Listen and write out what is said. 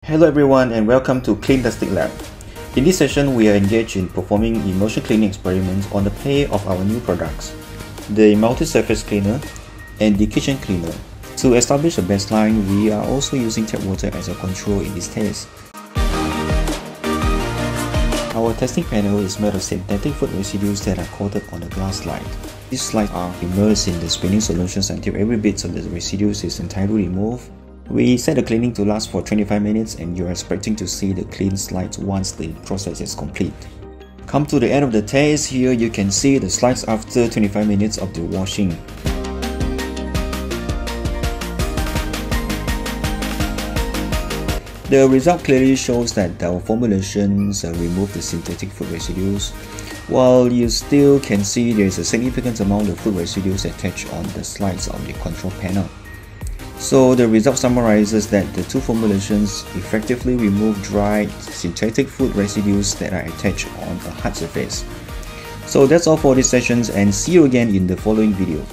Hello everyone and welcome to Cleandastic Lab. In this session, we are engaged in performing immersion cleaning experiments on the pair of our new products, the multi-surface cleaner and the kitchen cleaner. To establish a baseline, we are also using tap water as a control in this test. Our testing panel is made of synthetic food residues that are coated on a glass slide. These slides are immersed in the spinning solutions until every bit of the residues is entirely removed. We set the cleaning to last for 25 minutes and you are expecting to see the clean slides once the process is complete. Come to the end of the test. Here you can see the slides after 25 minutes of the washing. The result clearly shows that our formulations remove the synthetic food residues, while you still can see there is a significant amount of food residues attached on the slides of the control panel. So the result summarizes that the two formulations effectively remove dried synthetic food residues that are attached on a hard surface. So that's all for this session and see you again in the following video.